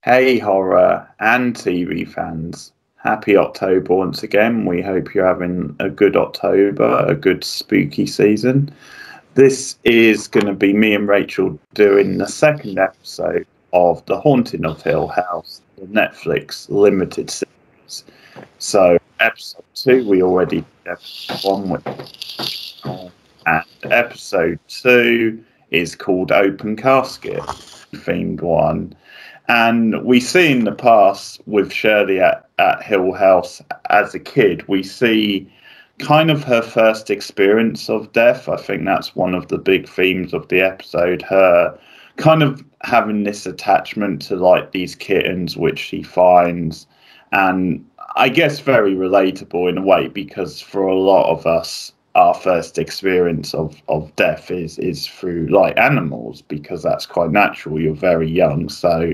Hey, horror and TV fans. Happy October once again. We hope you're having a good October, a good spooky season. This is going to be me and Rachel doing the second episode of The Haunting of Hill House, the Netflix limited series. So, episode 2, we already did episode 1 with, and episode 2 is called Open Casket, themed one. And we see in the past with Shirley at Hill House as a kid, we see kind of her first experience of death. I think that's one of the big themes of the episode. Her kind of having this attachment to like these kittens, which she finds. And I guess very relatable in a way, because for a lot of us, our first experience of death is through like animals, because that's quite natural. You're very young, so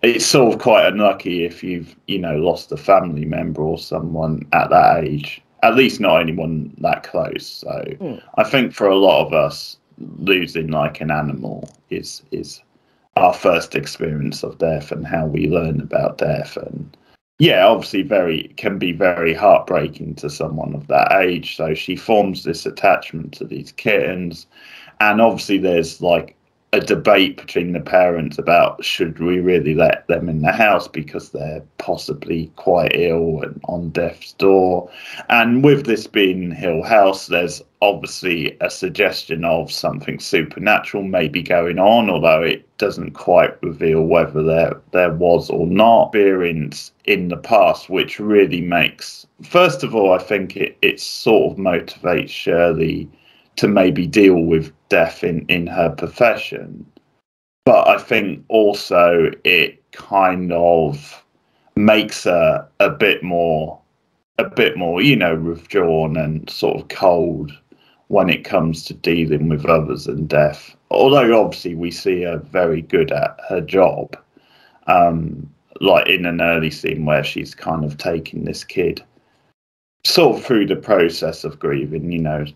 it's sort of quite unlucky if you've lost a family member or someone at that age, at least not anyone that close. So I think for a lot of us, losing like an animal is our first experience of death and how we learn about death. And yeah, obviously can be very heartbreaking to someone of that age. So she forms this attachment to these kittens. And obviously there's like a debate between the parents about should we really let them in the house because they're possibly quite ill and on death's door. And with this being Hill House, there's obviously a suggestion of something supernatural maybe going on, although it doesn't quite reveal whether there was or not experience in the past, which really makes, first of all, I think it sort of motivates Shirley to maybe deal with death in her profession. But I think also it kind of makes her a bit more, withdrawn and sort of cold when it comes to dealing with others and death. Although obviously we see her very good at her job, like in an early scene where she's kind of taking this kid sort of through the process of grieving,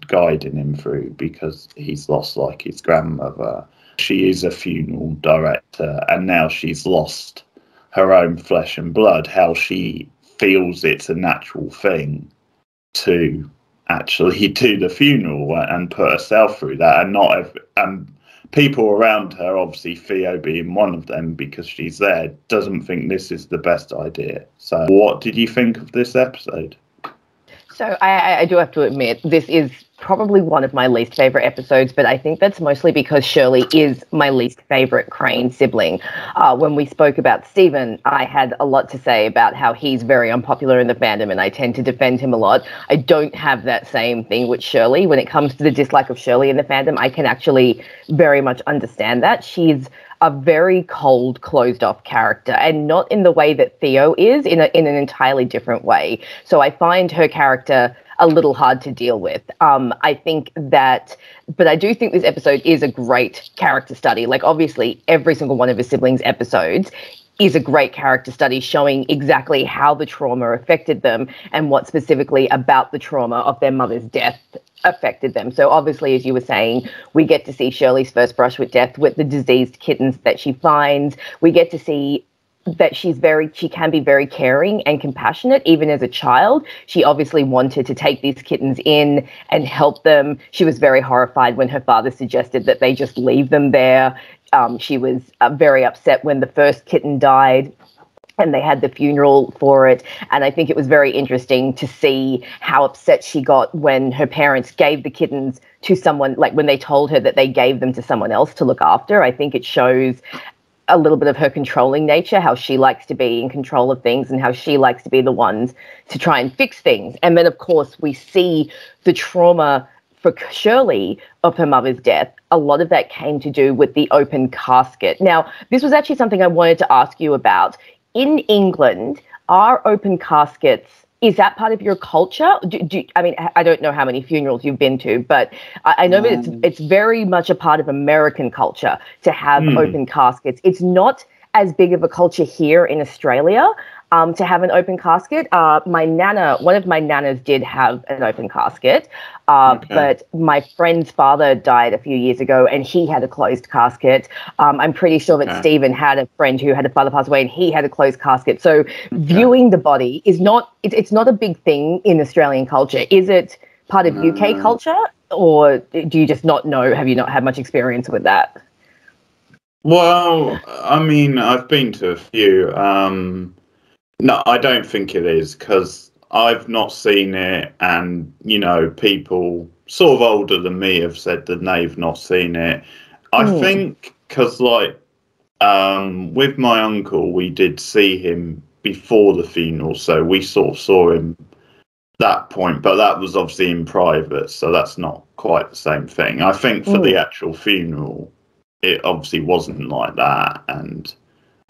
guiding him through, because he's lost like his grandmother. She is a funeral director, and now she's lost her own flesh and blood. How she feels it's a natural thing to actually do the funeral and put herself through that, and people around her, obviously Theo being one of them because she's there, doesn't think this is the best idea. So what did you think of this episode? So I do have to admit, this is probably one of my least favourite episodes, but I think that's mostly because Shirley is my least favourite Crane sibling. When we spoke about Stephen, I had a lot to say about how he's very unpopular in the fandom, and I tend to defend him a lot. I don't have that same thing with Shirley. When it comes to the dislike of Shirley in the fandom, I can actually very much understand that. She's a very cold, closed-off character, and not in the way that Theo is, in an entirely different way. So I find her character a little hard to deal with. I think that, but I do think this episode is a great character study. Like, obviously, every single one of his siblings' episodes is a great character study showing exactly how the trauma affected them and what specifically about the trauma of their mother's death affected them. So obviously, as you were saying, we get to see Shirley's first brush with death with the diseased kittens that she finds. We get to see that she can be very caring and compassionate even as a child. She obviously wanted to take these kittens in and help them. She was very horrified when her father suggested that they just leave them there. She was very upset when the first kitten died and they had the funeral for it. And I think it was very interesting to see how upset she got when her parents gave the kittens to someone, like when they told her that they gave them to someone else to look after. I think it shows a little bit of her controlling nature, how she likes to be in control of things and how she likes to be the ones to try and fix things. And then, of course, we see the trauma for Shirley of her mother's death. A lot of that came to do with the open casket. Now, this was actually something I wanted to ask you about. In England, are open caskets, is that part of your culture? I mean, I don't know how many funerals you've been to, but I know that it's very much a part of American culture to have open caskets. It's not as big of a culture here in Australia to have an open casket. One of my nanas did have an open casket, but my friend's father died a few years ago and he had a closed casket. I'm pretty sure that Stephen had a friend who had a father pass away and he had a closed casket. So viewing the body is it's not a big thing in Australian culture. Is it part of UK culture, or do you just not know? Have you not had much experience with that? Well, I mean, I've been to a few. No, I don't think it is, because I've not seen it, and people sort of older than me have said that they've not seen it. I think because, like, with my uncle, we did see him before the funeral, so we sort of saw him that point, but that was obviously in private, so that's not quite the same thing. I think for the actual funeral, it obviously wasn't like that, and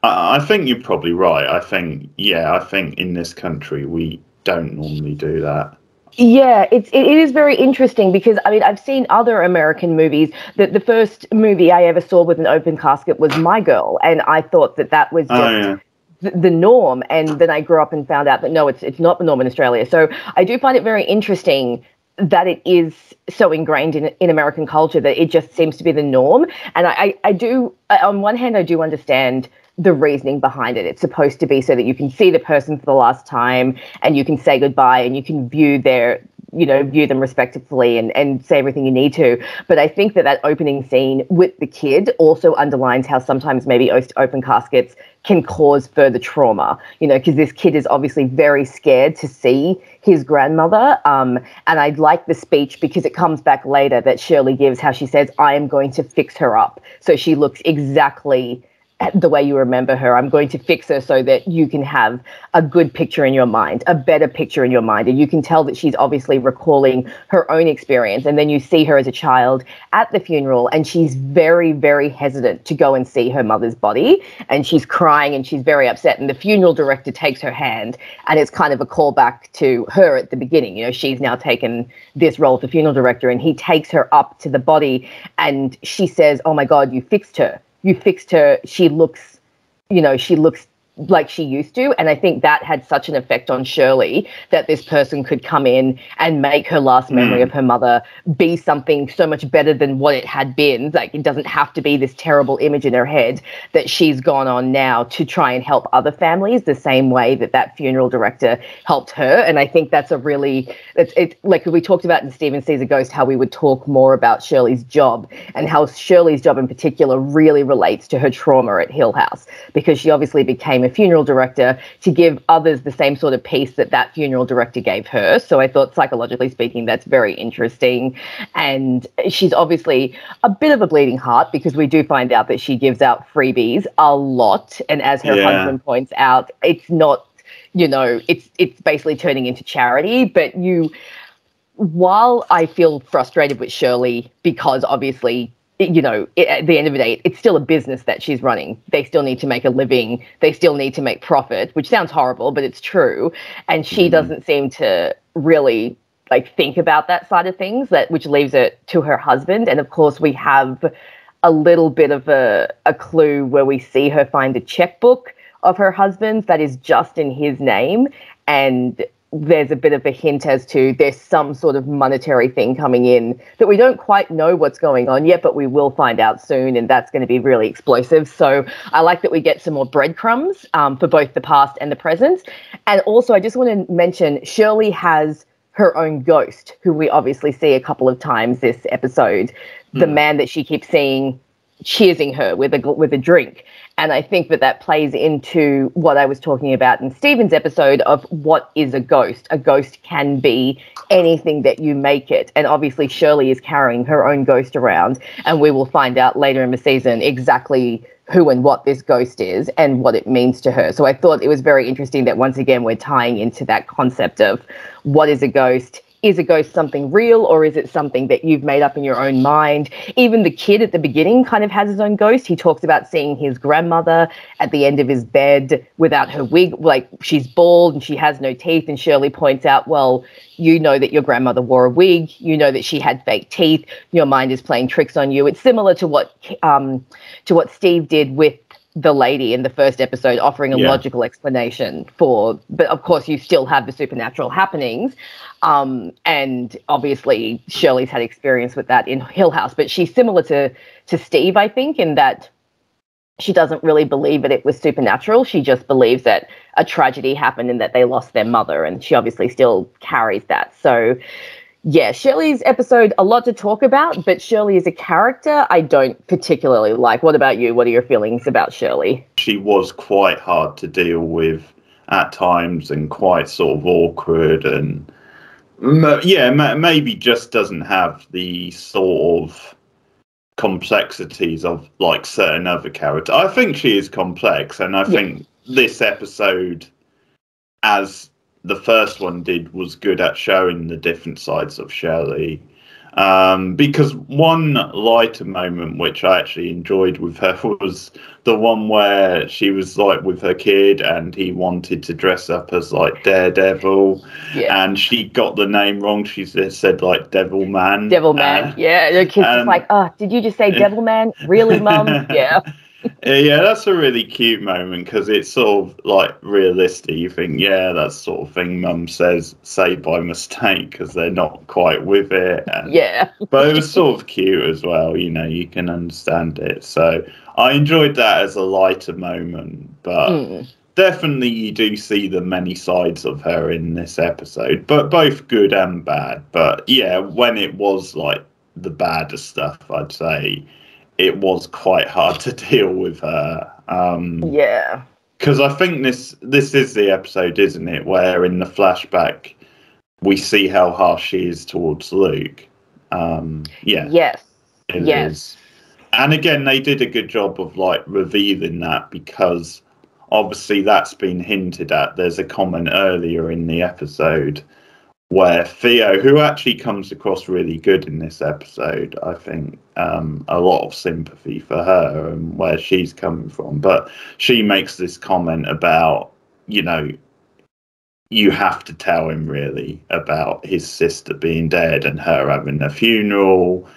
I think you're probably right. I think in this country we don't normally do that. Yeah, it is very interesting because, I mean, I've seen other American movies. The first movie I ever saw with an open casket was My Girl, and I thought that was just the norm. And then I grew up and found out that no, it's not the norm in Australia. So I do find it very interesting that it is so ingrained in American culture that it just seems to be the norm. And I do, on one hand, I do understand the reasoning behind it. It's supposed to be so that you can see the person for the last time and you can say goodbye and you can view them respectfully and say everything you need to. But I think that opening scene with the kid also underlines how sometimes maybe open caskets can cause further trauma, because this kid is obviously very scared to see his grandmother. And I like the speech because it comes back later that Shirley gives, how she says, I am going to fix her up so she looks exactly the way you remember her. I'm going to fix her so that you can have a good picture in your mind, a better picture in your mind. And you can tell that she's obviously recalling her own experience. And then you see her as a child at the funeral and she's very, very hesitant to go and see her mother's body. And she's crying and she's very upset. And the funeral director takes her hand, and it's kind of a callback to her at the beginning. She's now taken this role as the funeral director, and he takes her up to the body and she says, oh my God, you fixed her. You fixed her. She looks like she used to. And I think that had such an effect on Shirley that this person could come in and make her last memory of her mother be something so much better than what it had been. Like, it doesn't have to be this terrible image in her head that she's gone on now to try and help other families the same way that funeral director helped her. And I think that's like we talked about in Stephen Sees a Ghost, how we would talk more about Shirley's job and how Shirley's job in particular really relates to her trauma at Hill House, because she obviously became a funeral director to give others the same sort of peace that funeral director gave her. So I thought, psychologically speaking, that's very interesting. And she's obviously a bit of a bleeding heart, because we do find out that she gives out freebies a lot. And as her husband points out, it's not, it's basically turning into charity. But while I feel frustrated with Shirley, because obviously, at the end of the day, it's still a business that she's running. They still need to make a living. They still need to make profit, which sounds horrible, but it's true. And she doesn't seem to really think about that side of things, which leaves it to her husband. And of course, we have a little bit of a clue where we see her find a checkbook of her husband's that is just in his name. And there's a bit of a hint as to there's some sort of monetary thing coming in that we don't quite know what's going on yet, but we will find out soon, and that's going to be really explosive. So I like that we get some more breadcrumbs for both the past and the present. And also, I just want to mention Shirley has her own ghost, who we obviously see a couple of times this episode, the man that she keeps seeing cheersing her with a drink. And I think that plays into what I was talking about in Stephen's episode of what is a ghost. A ghost can be anything that you make it. And obviously Shirley is carrying her own ghost around, and we will find out later in the season exactly who and what this ghost is and what it means to her. So I thought it was very interesting that once again we're tying into that concept of what is a ghost. Is a ghost something real, or is it something that you've made up in your own mind? Even the kid at the beginning kind of has his own ghost. He talks about seeing his grandmother at the end of his bed without her wig, like she's bald and she has no teeth. And Shirley points out, well, you know that your grandmother wore a wig. You know that she had fake teeth. Your mind is playing tricks on you. It's similar to what Steve did with the lady in the first episode, offering a logical explanation for, but of course you still have the supernatural happenings. And obviously Shirley's had experience with that in Hill House, but she's similar to Steve, I think, in that she doesn't really believe that it was supernatural. She just believes that a tragedy happened and that they lost their mother, and she obviously still carries that. So yeah, Shirley's episode, a lot to talk about, but Shirley as a character, I don't particularly like. What about you? What are your feelings about Shirley? She was quite hard to deal with at times and quite sort of awkward, and maybe just doesn't have the sort of complexities of like certain other characters. I think she is complex, and I think this episode, as the first one did, was good at showing the different sides of Shirley. Because one lighter moment which I actually enjoyed with her was the one where she was like with her kid and he wanted to dress up as like Daredevil, and she got the name wrong. She said like Devil Man. The kid's just like, oh, did you just say Devil Man? Really, Mum? Yeah. Yeah, that's a really cute moment because it's sort of like realistic. You think, yeah, that's sort of thing Mum say by mistake because they're not quite with it. And, but it was sort of cute as well. You know, you can understand it. So I enjoyed that as a lighter moment. But definitely you do see the many sides of her in this episode, but both good and bad. But yeah, when it was like the badder stuff, I'd say it was quite hard to deal with her. Because I think this is the episode, isn't it, where in the flashback we see how harsh she is towards Luke. Yes. And again, they did a good job of like revealing that, because obviously that's been hinted at. There's a comment earlier in the episode where Theo, who actually comes across really good in this episode, I think, a lot of sympathy for her and where she's coming from. But she makes this comment about, you know, you have to tell him really about his sister being dead and her having a funeral.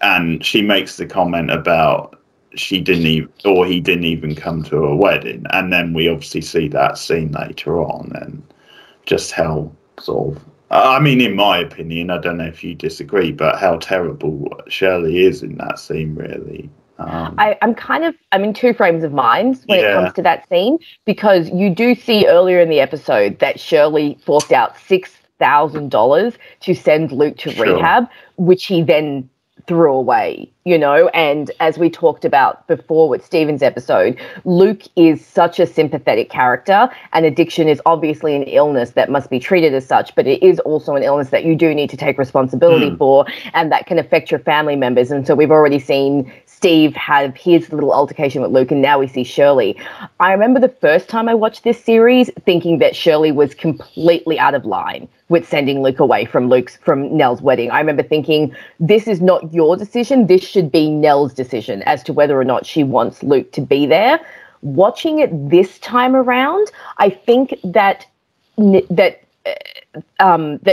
And she makes the comment about he didn't even come to a wedding. And then we obviously see that scene later on, and just how sort of, I mean, in my opinion, I don't know if you disagree, but how terrible Shirley is in that scene, really. I'm in two frames of mind when it comes to that scene, because you do see earlier in the episode that Shirley forked out $6,000 to send Luke to rehab, which he then threw away, you know. And as we talked about before with Stephen's episode, Luke is such a sympathetic character, and addiction is obviously an illness that must be treated as such, but it is also an illness that you do need to take responsibility for, and that can affect your family members. And so we've already seen Steve have his little altercation with Luke, and now we see Shirley. I remember the first time I watched this series thinking that Shirley was completely out of line with sending Luke away from Nell's wedding. I remember thinking, this is not your decision. This should be Nell's decision as to whether or not she wants Luke to be there. Watching it this time around, I think that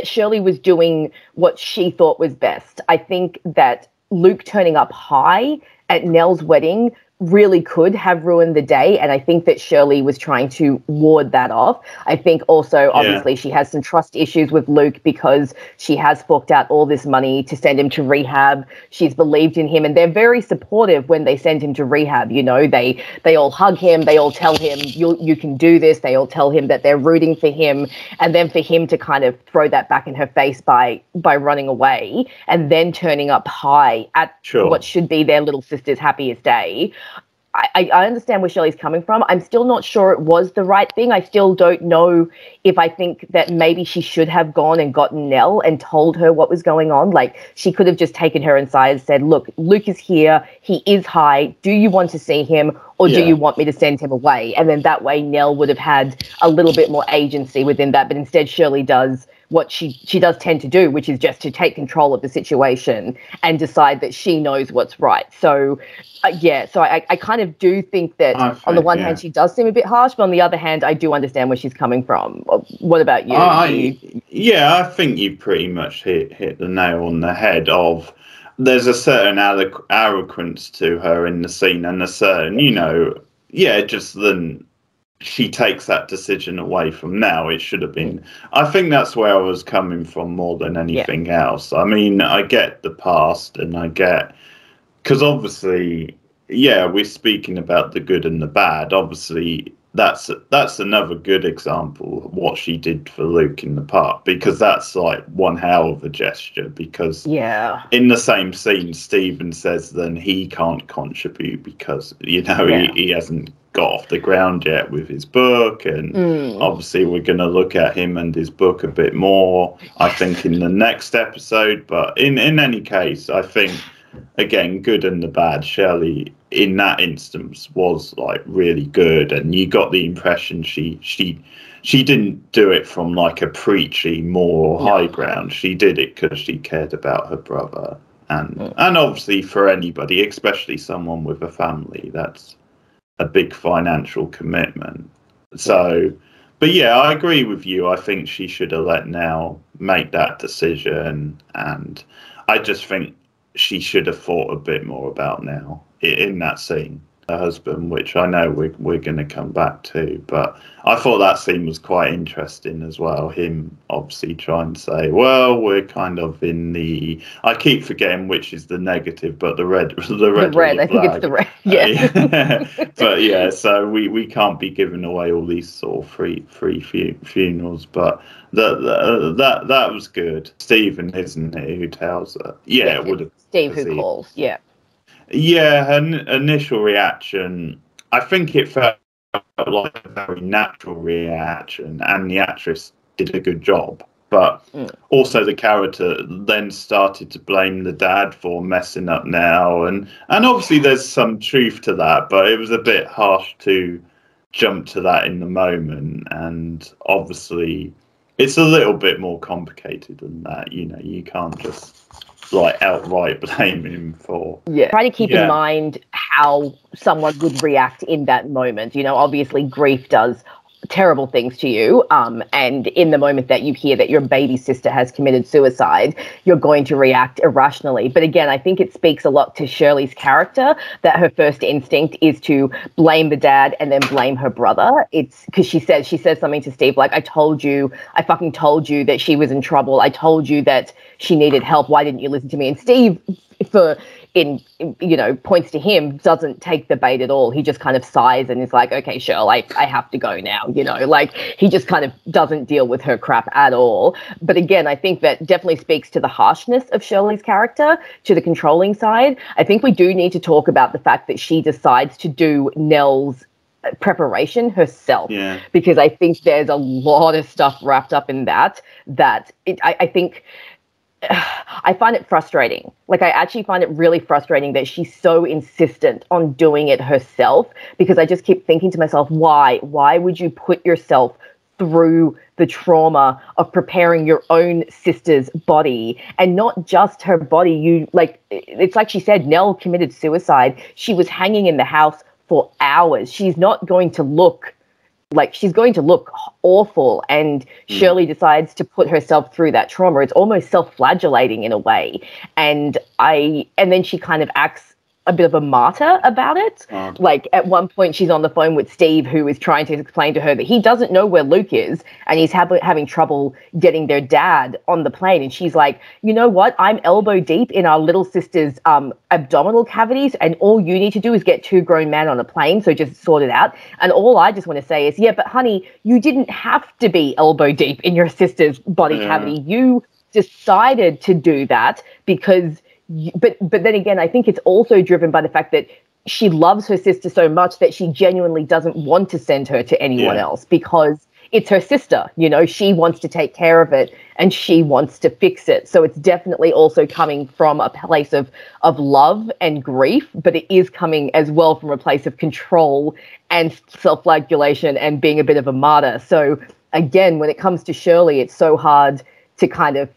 Shirley was doing what she thought was best. I think that Luke turning up high at Nell's wedding really could have ruined the day, and I think that Shirley was trying to ward that off. I think also, obviously, she has some trust issues with Luke because she has forked out all this money to send him to rehab. She's believed in him, and they're very supportive when they send him to rehab. You know, they all hug him, they all tell him, you can do this. They all tell him that they're rooting for him, and then for him to kind of throw that back in her face by running away and then turning up high at what should be their little sister's happiest day. I understand where Shirley's coming from. I'm still not sure it was the right thing. I still don't know if I think that maybe she should have gone and gotten Nell and told her what was going on. Like, she could have just taken her inside and said, look, Luke is here. He is high. Do you want to see him, or do you want me to send him away? And then that way Nell would have had a little bit more agency within that. But instead, Shirley does what she does tend to do, which is just to take control of the situation and decide that she knows what's right. So, so I kind of do think that on the one hand, she does seem a bit harsh, but on the other hand, I do understand where she's coming from. What about you? I think you pretty much hit the nail on the head of, there's a certain arrogance to her in the scene, and a certain, you know, yeah, just then she takes that decision away from now. It should have been. I think that's where I was coming from more than anything else. I mean, I get the past, and I get, because obviously, yeah, we're speaking about the good and the bad. Obviously, that's another good example of what she did for Luke in the park, because that's like one hell of a gesture. Because in the same scene, Stephen says then he can't contribute because he hasn't got off the ground yet with his book, and obviously we're going to look at him and his book a bit more, I think, in the next episode. But in any case, I think, again, good and the bad, Shirley in that instance was like really good, and you got the impression she didn't do it from like a preachy more high ground. She did it because she cared about her brother, and obviously for anybody, especially someone with a family, that's a big financial commitment. So, but yeah, I agree with you. I think she should have let Nell make that decision, and I just think she should have thought a bit more about Nell in that scene. Her husband, which I know we're going to come back to, but I thought that scene was quite interesting as well. Him obviously trying to say, well, we're kind of in the, I keep forgetting which is the negative, but the red. I think it's the red. Yeah. But yeah, so we can't be giving away all these sort of free funerals, but that was good. Stephen, isn't it, who tells her? Yeah, it would have. Steve who calls. Yeah. Yeah, her initial reaction, I think it felt like a very natural reaction, and the actress did a good job. But also the character then started to blame the dad for messing up now, and obviously there's some truth to that, but it was a bit harsh to jump to that in the moment, and obviously it's a little bit more complicated than that. You can't just like outright blame him for. Try to keep in mind how someone would react in that moment. Obviously grief does terrible things to you, and in the moment that you hear that your baby sister has committed suicide, you're going to react irrationally. But again, I think it speaks a lot to Shirley's character that her first instinct is to blame the dad and then blame her brother. It's because she says something to Steve like, I fucking told you that she was in trouble. I told you that she needed help. Why didn't you listen to me? And Steve, points to him, doesn't take the bait at all. He just kind of sighs and is like, okay, sure, I have to go now, like he just kind of doesn't deal with her crap at all. But again, I think that definitely speaks to the harshness of Shirley's character, to the controlling side. I think we do need to talk about the fact that she decides to do Nell's preparation herself, because I think there's a lot of stuff wrapped up in that I think I find it frustrating. Like, I actually find it really frustrating that she's so insistent on doing it herself, because I just keep thinking to myself, why would you put yourself through the trauma of preparing your own sister's body, and not just her body? It's like she said, Nell committed suicide. She was hanging in the house for hours. She's not going to look like, she's going to look awful, and Shirley decides to put herself through that trauma. It's almost self-flagellating in a way, and then she kind of acts a bit of a martyr about it. Like, at one point she's on the phone with Steve, who is trying to explain to her that he doesn't know where Luke is, and he's having trouble getting their dad on the plane. And she's like, you know what? I'm elbow deep in our little sister's abdominal cavities, and all you need to do is get two grown men on a plane, so just sort it out. And all I just want to say is, yeah, but honey, you didn't have to be elbow deep in your sister's body cavity. You decided to do that because... But then again, I think it's also driven by the fact that she loves her sister so much that she genuinely doesn't want to send her to anyone else, because it's her sister. She wants to take care of it and she wants to fix it. So it's definitely also coming from a place of love and grief, but it is coming as well from a place of control and self-flagellation and being a bit of a martyr. So again, when it comes to Shirley, it's so hard to kind of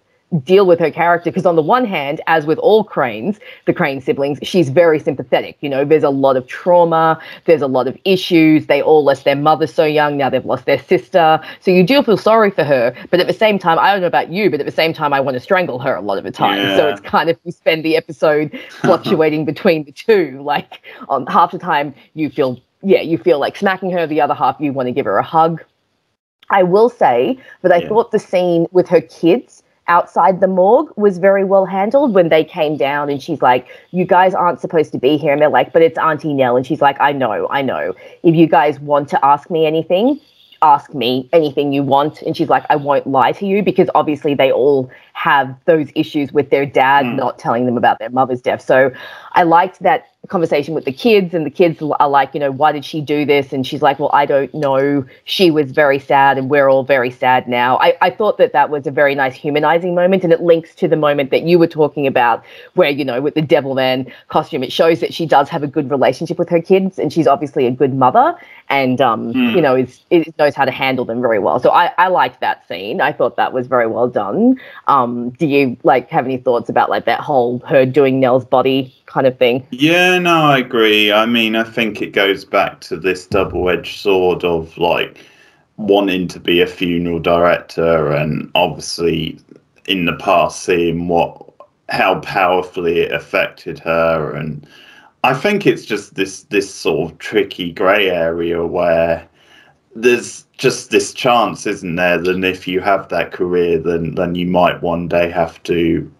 deal with her character, because on the one hand, as with all Cranes, the Crane siblings, she's very sympathetic. There's a lot of trauma, there's a lot of issues. They all lost their mother so young, now they've lost their sister, so you do feel sorry for her. But at the same time, I don't know about you, but at the same time, I want to strangle her a lot of the time. So it's kind of, you spend the episode fluctuating between the two. Like, on half the time you feel you feel like smacking her. The other half, you want to give her a hug. I will say that I thought the scene with her kids outside the morgue was very well handled when they came down and she's like, you guys aren't supposed to be here. And they're like, but it's Auntie Nell. And she's like, I know. If you guys want to ask me anything, ask me anything you want. And she's like, I won't lie to you, because obviously they all have those issues with their dad not telling them about their mother's death. So I liked that conversation with the kids, and the kids are like, why did she do this? And she's like, well, I don't know. She was very sad and we're all very sad now. I thought that was a very nice humanizing moment, and it links to the moment that you were talking about where, with the Devilman costume, it shows that she does have a good relationship with her kids, and she's obviously a good mother, and, knows how to handle them very well. So I liked that scene. I thought that was very well done. Do you have any thoughts about that whole her doing Nell's body kind of thing? Yeah, no, I agree. I mean, I think it goes back to this double-edged sword of wanting to be a funeral director, and obviously in the past seeing how powerfully it affected her. And I think it's just this sort of tricky grey area where there's just this chance, isn't there, that if you have that career, then you might one day have to,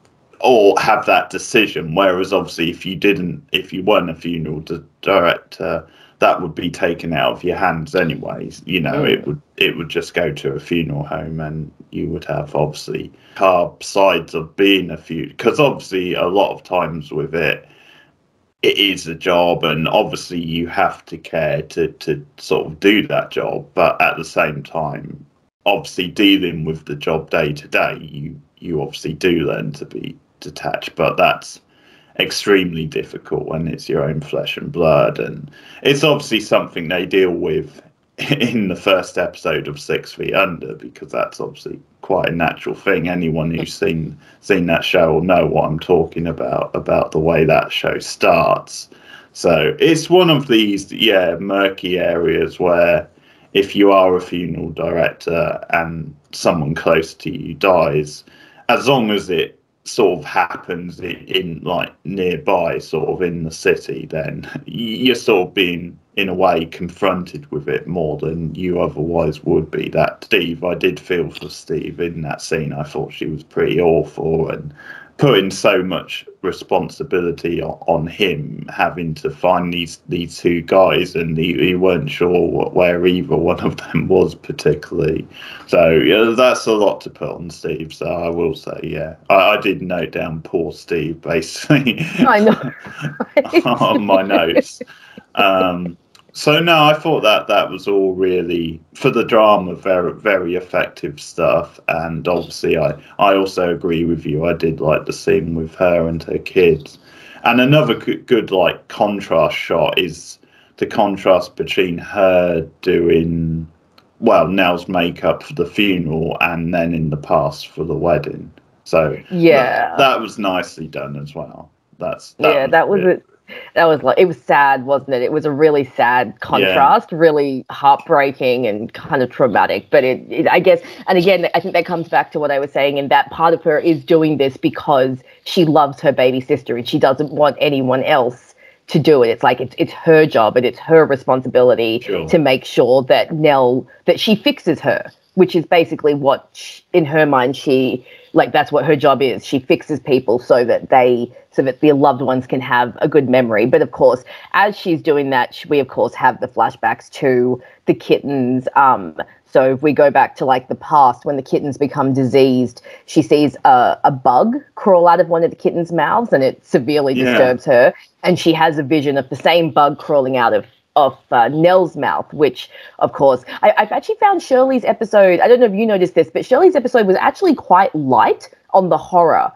or have that decision. Whereas obviously if you weren't a funeral director, that would be taken out of your hands anyways. It would just go to a funeral home, and you would have obviously hard sides of being a funeral, because obviously a lot of times with it is a job, and obviously you have to care to sort of do that job. But at the same time, obviously dealing with the job day to day, you obviously do learn to be detached. But that's extremely difficult when it's your own flesh and blood, and it's obviously something they deal with in the first episode of 6 Feet Under, because that's obviously quite a natural thing. Anyone who's seen that show will know what I'm talking about the way that show starts. So it's one of these murky areas where if you are a funeral director and someone close to you dies, as long as it sort of happens in nearby, sort of in the city, then you're sort of being in a way confronted with it more than you otherwise would be. That Steve, I did feel for Steve in that scene. I thought she was pretty awful, and putting so much responsibility on him, having to find these two guys, and he weren't sure where either one of them was particularly. So that's a lot to put on Steve. So I will say, I did note down poor Steve basically. I know. On my notes. So no, I thought that was all really, for the drama, very, very effective stuff. And obviously I also agree with you. I did like the scene with her and her kids. And another good contrast shot is the contrast between her doing, Nell's makeup for the funeral and then in the past for the wedding. So that was nicely done as well. It was sad, wasn't it? It was a really sad contrast, really heartbreaking and kind of traumatic. But I guess, and again, I think that comes back to what I was saying, and that part of her is doing this because she loves her baby sister and she doesn't want anyone else to do it. It's like it's her job and it's her responsibility to make sure that that she fixes her, which is basically what in her mind that's what her job is. She fixes people so that their loved ones can have a good memory. But of course, as she's doing that, we of course have the flashbacks to the kittens. So if we go back to the past, when the kittens become diseased, she sees a bug crawl out of one of the kittens' mouths, and it severely disturbs her. And she has a vision of the same bug crawling out of Nell's mouth, which, of course, I've actually found Shirley's episode, I don't know if you noticed this, but Shirley's episode was actually quite light on the horror.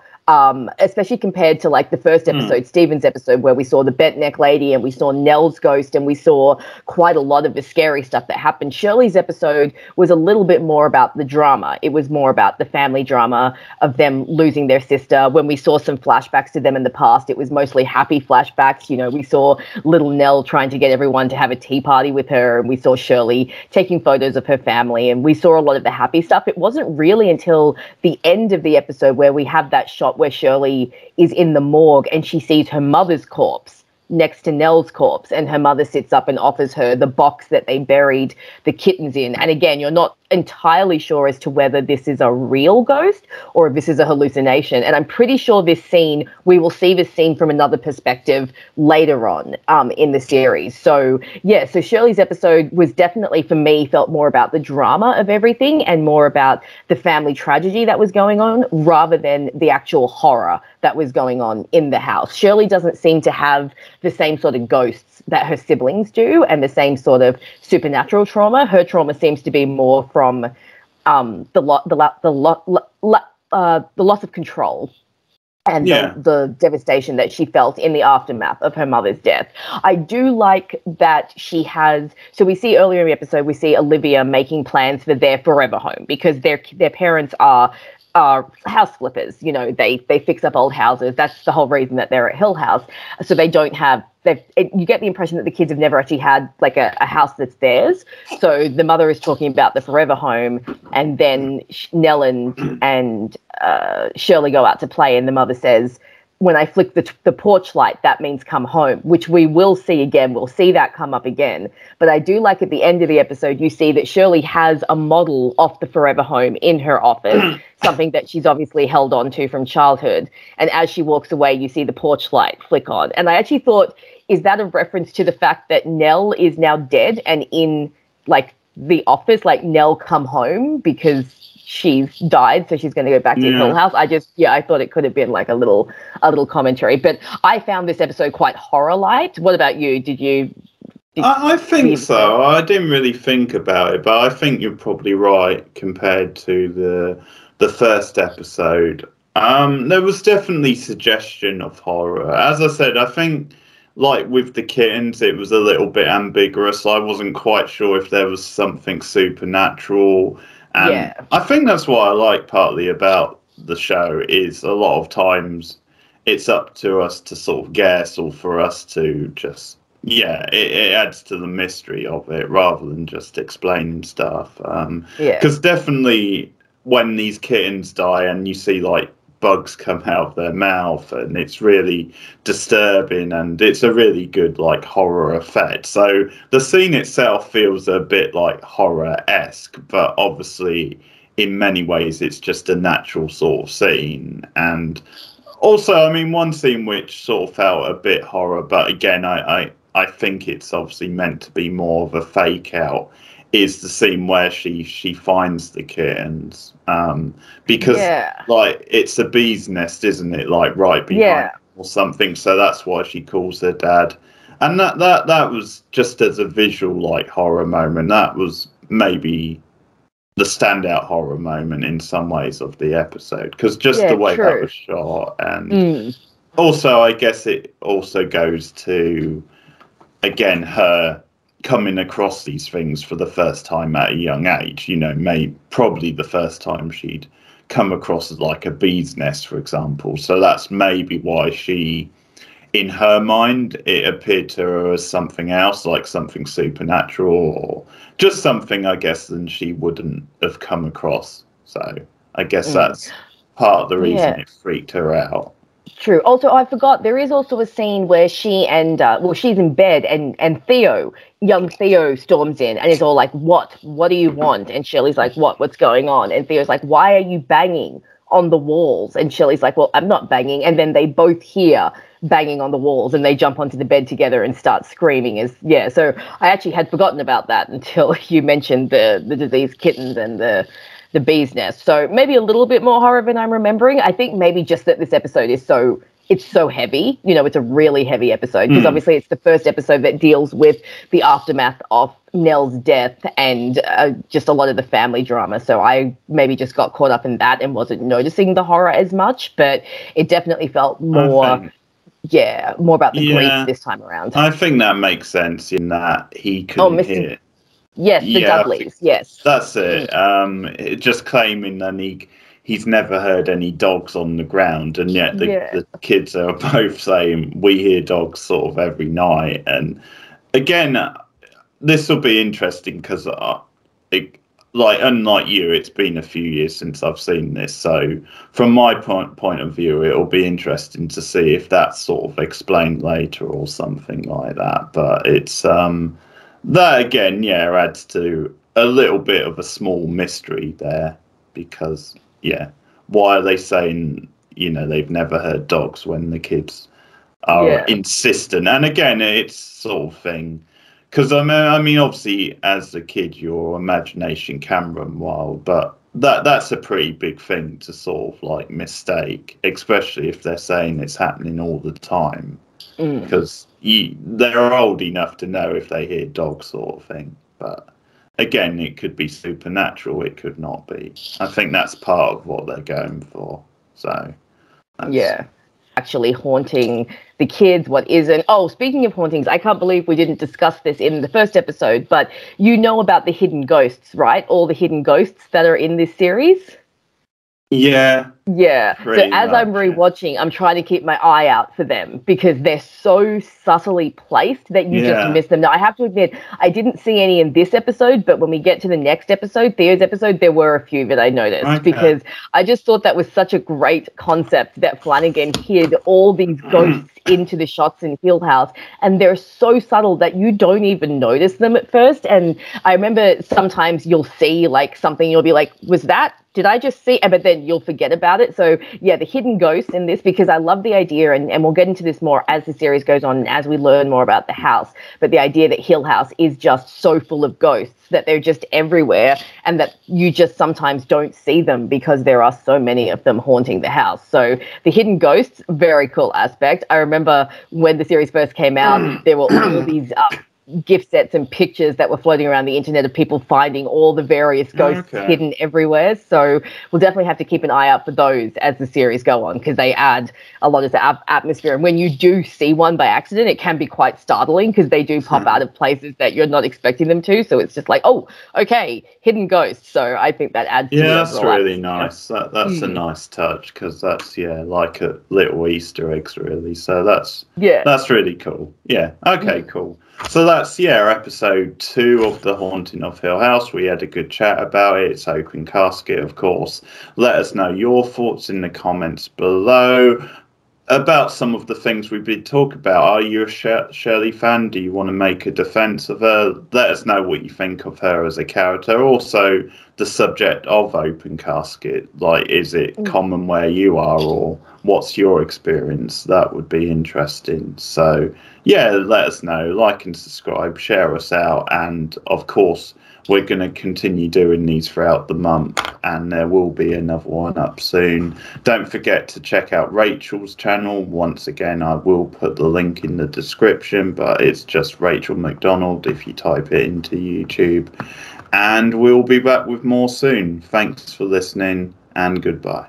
Especially compared to the first episode, Stephen's episode, where we saw the bent neck lady and we saw Nell's ghost and we saw quite a lot of the scary stuff that happened. Shirley's episode was a little bit more about the drama. It was more about the family drama of them losing their sister. When we saw some flashbacks to them in the past, it was mostly happy flashbacks. We saw little Nell trying to get everyone to have a tea party with her, and we saw Shirley taking photos of her family, and we saw a lot of the happy stuff. It wasn't really until the end of the episode where we have that shot where Shirley is in the morgue and she sees her mother's corpse next to Nell's corpse, and her mother sits up and offers her the box that they buried the kittens in. And again, you're not entirely sure as to whether this is a real ghost or if this is a hallucination. And I'm pretty sure we will see this scene from another perspective later on in the series. So so Shirley's episode was definitely, for me, felt more about the drama of everything and more about the family tragedy that was going on rather than the actual horror that was going on in the house. Shirley doesn't seem to have the same sort of ghosts that her siblings do and the same sort of supernatural trauma. Her trauma seems to be more from the loss of control and the devastation that she felt in the aftermath of her mother's death. I do like that she has... So we see earlier in the episode, we see Olivia making plans for their forever home because their parents are house flippers. You know, they fix up old houses. That's the whole reason that they're at Hill House. So they don't have... you get the impression that the kids have never actually had like a house that's theirs. So the mother is talking about the forever home, and then Nell and Shirley go out to play, and the mother says, when I flick the porch light, that means come home, which we will see again. We'll see that come up again. But I do like at the end of the episode, you see that Shirley has a model of the forever home in her office, something that she's obviously held on to from childhood. And as she walks away, you see the porch light flick on. And I actually thought, is that a reference to the fact that Nell is now dead and in like the office, like Nell come home because she's died, so she's going to go back to Hill House? I thought it could have been like a little commentary, but I found this episode quite horror-light. What about you? I think so. I didn't really think about it, but I think you're probably right compared to the first episode. There was definitely suggestion of horror. As I said, I think like with the kittens, it was a little bit ambiguous. I wasn't quite sure if there was something supernatural. And I think that's what I like partly about the show is a lot of times it's up to us to sort of guess or for us to just, it adds to the mystery of it rather than just explaining stuff. Because definitely when these kittens die and you see like bugs come out of their mouth and it's really disturbing and it's a really good like horror effect. So the scene itself feels a bit like horror-esque, but obviously in many ways it's just a natural sort of scene. And also, I mean, one scene which sort of felt a bit horror, but again, I think it's obviously meant to be more of a fake out, is the scene where she finds the kittens, because like it's a bee's nest, isn't it? Like right behind or something. So that's why she calls her dad. And that was just as a visual like horror moment. That was maybe the standout horror moment in some ways of the episode, because just the way that was shot, and also I guess it also goes to again her coming across these things for the first time at a young age, you know, probably the first time she'd come across like a bee's nest, for example. So that's maybe why she, in her mind, it appeared to her as something else, like something supernatural or just something, I guess, than she wouldn't have come across. So I guess that's part of the reason it freaked her out. True. Also, I forgot, there is also a scene where she and, she's in bed and young Theo storms in and is all like, what do you want? And Shirley's like, what's going on? And Theo's like, why are you banging on the walls? And Shirley's like, well, I'm not banging. And then they both hear banging on the walls and they jump onto the bed together and start screaming. So I actually had forgotten about that until you mentioned the diseased kittens and the bee's nest. So maybe a little bit more horror than I'm remembering. I think maybe just that this episode is so heavy. You know, it's a really heavy episode because obviously it's the first episode that deals with the aftermath of Nell's death and just a lot of the family drama. So I maybe just got caught up in that and wasn't noticing the horror as much, but it definitely felt more about the grief this time around. I think that makes sense in that he couldn't hear. Yes, the Dudleys, yes. That's it. Just claiming that he's never heard any dogs on the ground, and yet the kids are both saying, we hear dogs sort of every night. And again, this will be interesting because like, unlike you, it's been a few years since I've seen this. So from my point of view, it'll be interesting to see if that's sort of explained later or something like that. But it's that again, yeah, adds to a little bit of a small mystery there, because why are they saying, they've never heard dogs when the kids are insistent? And again, it's sort of thing. Because I mean, obviously, as a kid, your imagination can run wild, but that's a pretty big thing to sort of like mistake, especially if they're saying it's happening all the time. Because they're old enough to know if they hear dogs, sort of thing. But again, it could be supernatural, it could not be. I think that's part of what they're going for. So actually haunting the kids, what isn't. Oh, speaking of hauntings, I can't believe we didn't discuss this in the first episode, but you know about the hidden ghosts, right? All the hidden ghosts that are in this series? Yeah. So as I'm rewatching, I'm trying to keep my eye out for them because they're so subtly placed that you just miss them. Now, I have to admit, I didn't see any in this episode, but when we get to the next episode, Theo's episode, there were a few that I noticed because I just thought that was such a great concept that Flanagan hid all these ghosts into the shots in Hill House, and they're so subtle that you don't even notice them at first. And I remember sometimes you'll see like something, you'll be like, was that? Did I just see? But then you'll forget about it. So yeah, the hidden ghosts in this, because I love the idea, and we'll get into this more as the series goes on and as we learn more about the house, but the idea that Hill House is just so full of ghosts that they're just everywhere and that you just sometimes don't see them because there are so many of them haunting the house. So the hidden ghosts, very cool aspect. I remember when the series first came out, there were all these gift sets and pictures that were floating around the internet of people finding all the various ghosts hidden everywhere. So we'll definitely have to keep an eye out for those as the series go on, because they add a lot of the atmosphere. And when you do see one by accident, it can be quite startling because they do pop out of places that you're not expecting them to. So it's just like, oh, okay, hidden ghosts. So I think that adds to the that's overall really nice. That's a nice touch, because that's like a little Easter eggs, really. So that's really cool. Cool. So that's episode 2 of The Haunting of Hill House. We had a good chat about it. It's Open Casket, of course. Let us know your thoughts in the comments below about some of the things we've been talking about. Are you a Shirley fan? Do you want to make a defense of her? Let us know what you think of her as a character. Also, the subject of Open Casket. Like, is it common where you are, or what's your experience? That would be interesting. So, let us know. Like and subscribe. Share us out. And, of course, we're going to continue doing these throughout the month, and there will be another one up soon. Don't forget to check out Rachel's channel. Once again, I will put the link in the description, but it's just Rachel McDonald if you type it into YouTube. And we'll be back with more soon. Thanks for listening, and goodbye.